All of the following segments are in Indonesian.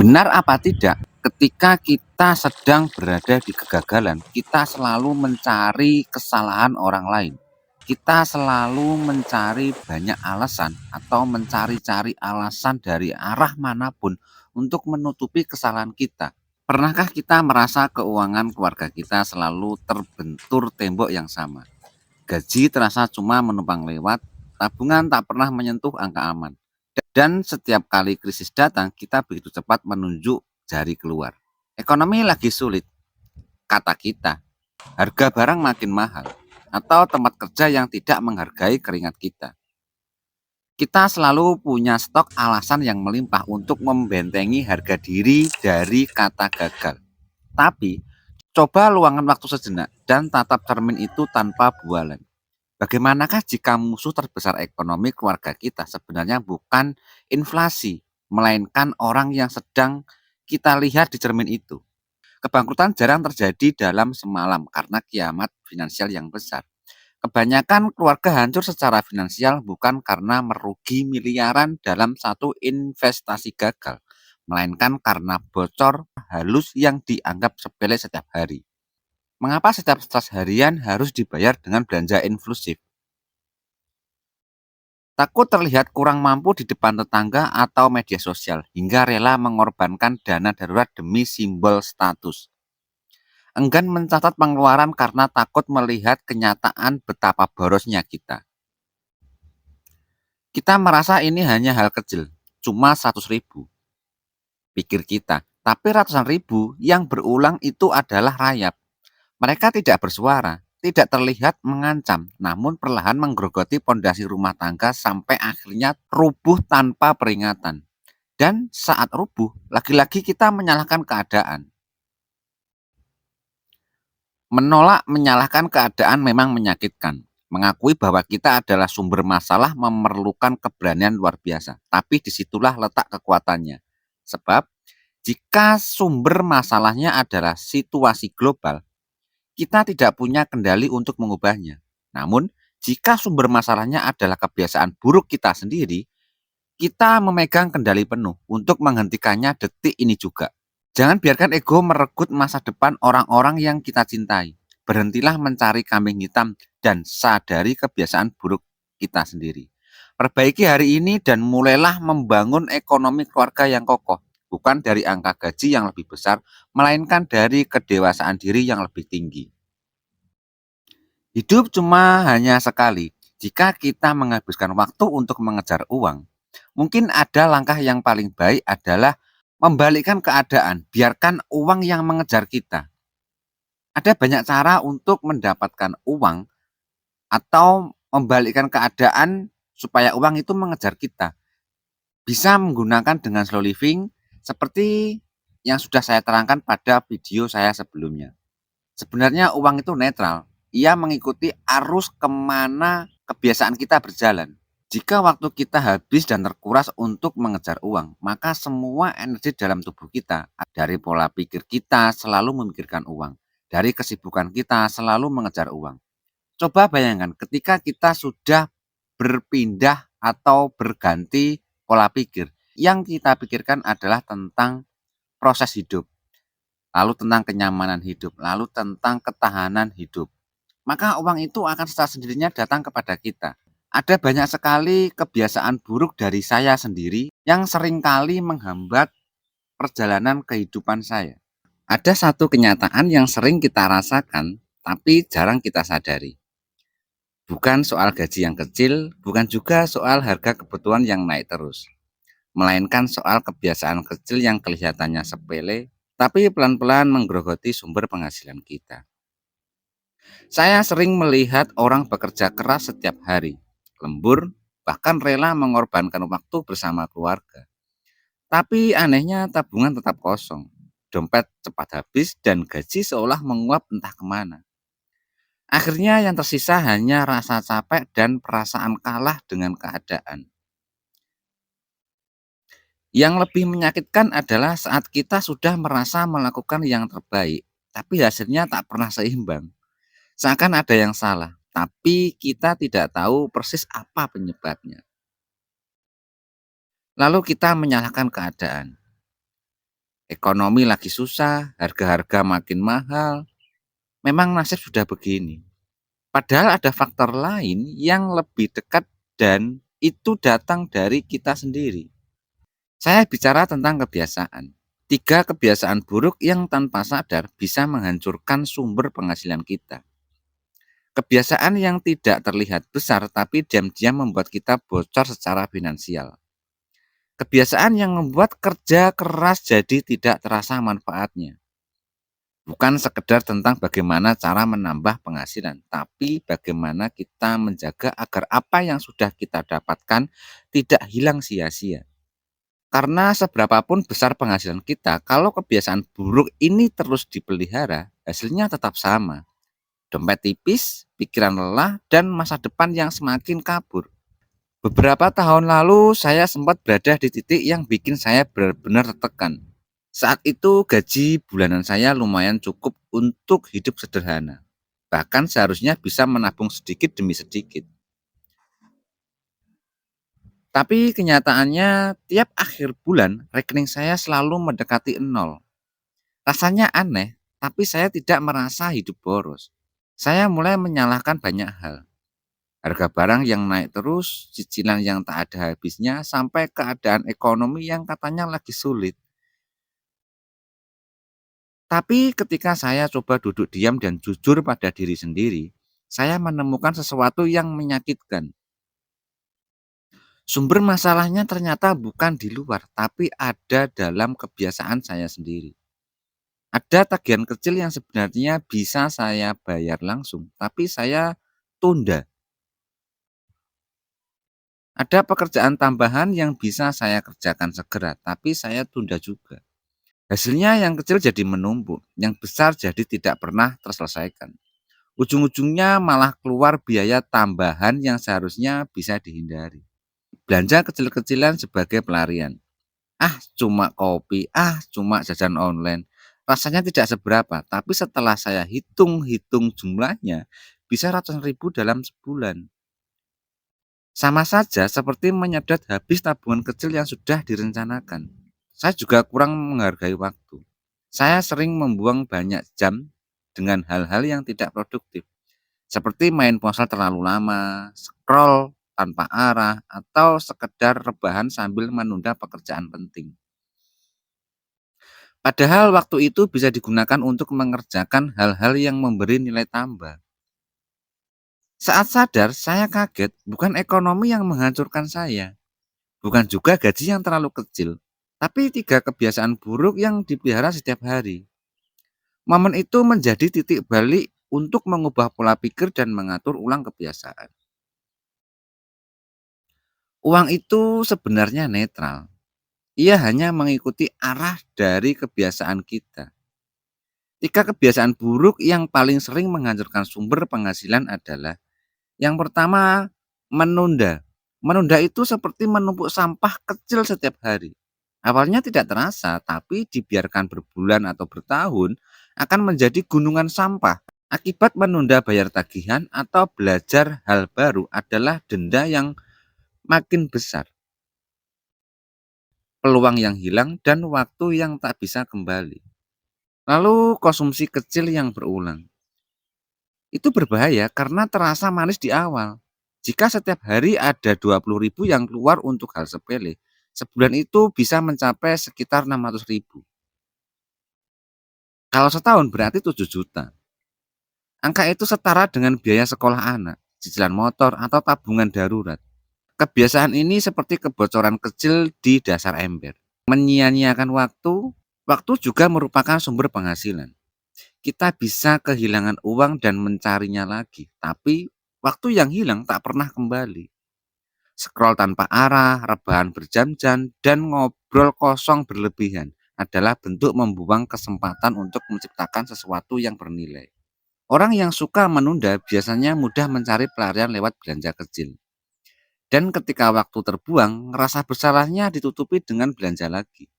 Benar apa tidak, ketika kita sedang berada di kegagalan, kita selalu mencari kesalahan orang lain. Kita selalu mencari banyak alasan atau mencari-cari alasan dari arah manapun untuk menutupi kesalahan kita. Pernahkah kita merasa keuangan keluarga kita selalu terbentur tembok yang sama? Gaji terasa cuma menumpang lewat, tabungan tak pernah menyentuh angka aman. Dan setiap kali krisis datang, kita begitu cepat menunjuk jari keluar. Ekonomi lagi sulit, kata kita. Harga barang makin mahal, atau tempat kerja yang tidak menghargai keringat kita. Kita selalu punya stok alasan yang melimpah untuk membentengi harga diri dari kata gagal. Tapi, coba luangkan waktu sejenak dan tatap cermin itu tanpa bualan. Bagaimanakah jika musuh terbesar ekonomi keluarga kita sebenarnya bukan inflasi, melainkan orang yang sedang kita lihat di cermin itu? Kebangkrutan jarang terjadi dalam semalam karena kiamat finansial yang besar. Kebanyakan keluarga hancur secara finansial bukan karena merugi miliaran dalam satu investasi gagal, melainkan karena bocor halus yang dianggap sepele setiap hari. Mengapa setiap stres harian harus dibayar dengan belanja inklusif? Takut terlihat kurang mampu di depan tetangga atau media sosial, hingga rela mengorbankan dana darurat demi simbol status. Enggan mencatat pengeluaran karena takut melihat kenyataan betapa borosnya kita. Kita merasa ini hanya hal kecil, cuma 100.000, pikir kita. Tapi ratusan ribu yang berulang itu adalah rayap. Mereka tidak bersuara, tidak terlihat mengancam, namun perlahan menggerogoti pondasi rumah tangga sampai akhirnya rubuh tanpa peringatan. Dan saat rubuh, lagi-lagi kita menyalahkan keadaan. Menolak menyalahkan keadaan memang menyakitkan. Mengakui bahwa kita adalah sumber masalah memerlukan keberanian luar biasa. Tapi disitulah letak kekuatannya. Sebab, jika sumber masalahnya adalah situasi global, kita tidak punya kendali untuk mengubahnya. Namun, jika sumber masalahnya adalah kebiasaan buruk kita sendiri, kita memegang kendali penuh untuk menghentikannya detik ini juga. Jangan biarkan ego meregut masa depan orang-orang yang kita cintai. Berhentilah mencari kambing hitam dan sadari kebiasaan buruk kita sendiri. Perbaiki hari ini dan mulailah membangun ekonomi keluarga yang kokoh. Bukan dari angka gaji yang lebih besar, melainkan dari kedewasaan diri yang lebih tinggi. Hidup cuma hanya sekali. Jika kita menghabiskan waktu untuk mengejar uang, mungkin ada langkah yang paling baik adalah membalikkan keadaan, biarkan uang yang mengejar kita. Ada banyak cara untuk mendapatkan uang atau membalikkan keadaan supaya uang itu mengejar kita. Bisa menggunakan dengan slow living seperti yang sudah saya terangkan pada video saya sebelumnya. Sebenarnya uang itu netral. Ia mengikuti arus kemana kebiasaan kita berjalan. Jika waktu kita habis dan terkuras untuk mengejar uang, maka semua energi dalam tubuh kita, dari pola pikir kita selalu memikirkan uang, dari kesibukan kita selalu mengejar uang. Coba bayangkan ketika kita sudah berpindah atau berganti pola pikir, yang kita pikirkan adalah tentang proses hidup, lalu tentang kenyamanan hidup, lalu tentang ketahanan hidup. Maka uang itu akan secara sendirinya datang kepada kita. Ada banyak sekali kebiasaan buruk dari saya sendiri yang seringkali menghambat perjalanan kehidupan saya. Ada satu kenyataan yang sering kita rasakan, tapi jarang kita sadari. Bukan soal gaji yang kecil, bukan juga soal harga kebutuhan yang naik terus. Melainkan soal kebiasaan kecil yang kelihatannya sepele, tapi pelan-pelan menggerogoti sumber penghasilan kita. Saya sering melihat orang bekerja keras setiap hari, lembur, bahkan rela mengorbankan waktu bersama keluarga. Tapi anehnya tabungan tetap kosong, dompet cepat habis, dan gaji seolah menguap entah kemana. Akhirnya yang tersisa hanya rasa capek dan perasaan kalah dengan keadaan. Yang lebih menyakitkan adalah saat kita sudah merasa melakukan yang terbaik, tapi hasilnya tak pernah seimbang. Seakan ada yang salah, tapi kita tidak tahu persis apa penyebabnya. Lalu kita menyalahkan keadaan. Ekonomi lagi susah, harga-harga makin mahal. Memang nasib sudah begini. Padahal ada faktor lain yang lebih dekat dan itu datang dari kita sendiri. Saya bicara tentang kebiasaan. Tiga kebiasaan buruk yang tanpa sadar bisa menghancurkan sumber penghasilan kita. Kebiasaan yang tidak terlihat besar tapi diam-diam membuat kita bocor secara finansial. Kebiasaan yang membuat kerja keras jadi tidak terasa manfaatnya. Bukan sekedar tentang bagaimana cara menambah penghasilan, tapi bagaimana kita menjaga agar apa yang sudah kita dapatkan tidak hilang sia-sia. Karena seberapapun besar penghasilan kita, kalau kebiasaan buruk ini terus dipelihara, hasilnya tetap sama. Dompet tipis, pikiran lelah, dan masa depan yang semakin kabur. Beberapa tahun lalu, saya sempat berada di titik yang bikin saya benar-benar tertekan. Saat itu, gaji bulanan saya lumayan cukup untuk hidup sederhana. Bahkan seharusnya bisa menabung sedikit demi sedikit. Tapi kenyataannya, tiap akhir bulan, rekening saya selalu mendekati nol. Rasanya aneh, tapi saya tidak merasa hidup boros. Saya mulai menyalahkan banyak hal. Harga barang yang naik terus, cicilan yang tak ada habisnya, sampai keadaan ekonomi yang katanya lagi sulit. Tapi ketika saya coba duduk diam dan jujur pada diri sendiri, saya menemukan sesuatu yang menyakitkan. Sumber masalahnya ternyata bukan di luar, tapi ada dalam kebiasaan saya sendiri. Ada tagihan kecil yang sebenarnya bisa saya bayar langsung, tapi saya tunda. Ada pekerjaan tambahan yang bisa saya kerjakan segera, tapi saya tunda juga. Hasilnya yang kecil jadi menumpuk, yang besar jadi tidak pernah terselesaikan. Ujung-ujungnya malah keluar biaya tambahan yang seharusnya bisa dihindari. Belanja kecil-kecilan sebagai pelarian. Ah, cuma kopi, cuma jajan online. Rasanya tidak seberapa, tapi setelah saya hitung-hitung jumlahnya, bisa ratusan ribu dalam sebulan. Sama saja seperti menyedot habis tabungan kecil yang sudah direncanakan. Saya juga kurang menghargai waktu. Saya sering membuang banyak jam dengan hal-hal yang tidak produktif, seperti main ponsel terlalu lama, scroll tanpa arah, atau sekedar rebahan sambil menunda pekerjaan penting. Padahal waktu itu bisa digunakan untuk mengerjakan hal-hal yang memberi nilai tambah. Saat sadar, saya kaget, bukan ekonomi yang menghancurkan saya, bukan juga gaji yang terlalu kecil, tapi tiga kebiasaan buruk yang dipelihara setiap hari. Momen itu menjadi titik balik untuk mengubah pola pikir dan mengatur ulang kebiasaan. Uang itu sebenarnya netral. Ia hanya mengikuti arah dari kebiasaan kita. Tiga kebiasaan buruk yang paling sering menghancurkan sumber penghasilan adalah yang pertama, menunda. Menunda itu seperti menumpuk sampah kecil setiap hari. Awalnya tidak terasa, tapi dibiarkan berbulan atau bertahun akan menjadi gunungan sampah. Akibat menunda bayar tagihan atau belajar hal baru adalah denda yang makin besar, peluang yang hilang, dan waktu yang tak bisa kembali. Lalu konsumsi kecil yang berulang. Itu berbahaya karena terasa manis di awal. Jika setiap hari ada 20.000 yang keluar untuk hal sepele, sebulan itu bisa mencapai sekitar 600.000. Kalau setahun berarti 7 juta. Angka itu setara dengan biaya sekolah anak, cicilan motor, atau tabungan darurat. Kebiasaan ini seperti kebocoran kecil di dasar ember. Menyia-nyiakan waktu, waktu juga merupakan sumber penghasilan. Kita bisa kehilangan uang dan mencarinya lagi, tapi waktu yang hilang tak pernah kembali. Scroll tanpa arah, rebahan berjam-jam, dan ngobrol kosong berlebihan adalah bentuk membuang kesempatan untuk menciptakan sesuatu yang bernilai. Orang yang suka menunda biasanya mudah mencari pelarian lewat belanja kecil. Dan ketika waktu terbuang, rasa bersalahnya ditutupi dengan belanja lagi.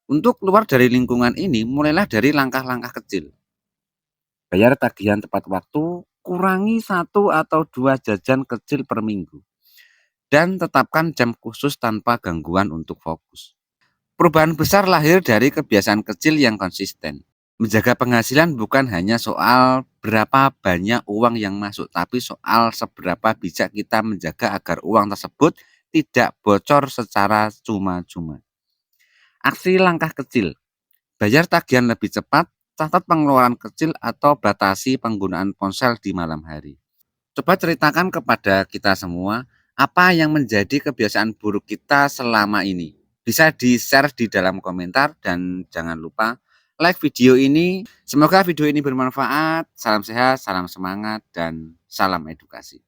Untuk keluar dari lingkungan ini, mulailah dari langkah-langkah kecil. Bayar tagihan tepat waktu, kurangi 1 atau 2 jajan kecil per minggu, dan tetapkan jam khusus tanpa gangguan untuk fokus. Perubahan besar lahir dari kebiasaan kecil yang konsisten. Menjaga penghasilan bukan hanya soal berapa banyak uang yang masuk, tapi soal seberapa bijak kita menjaga agar uang tersebut tidak bocor secara cuma-cuma. Aksi langkah kecil, bayar tagihan lebih cepat, catat pengeluaran kecil atau batasi penggunaan ponsel di malam hari. Coba ceritakan kepada kita semua, apa yang menjadi kebiasaan buruk kita selama ini. Bisa di-share di dalam komentar dan jangan lupa like video ini. Semoga video ini bermanfaat. Salam sehat, salam semangat, dan salam edukasi.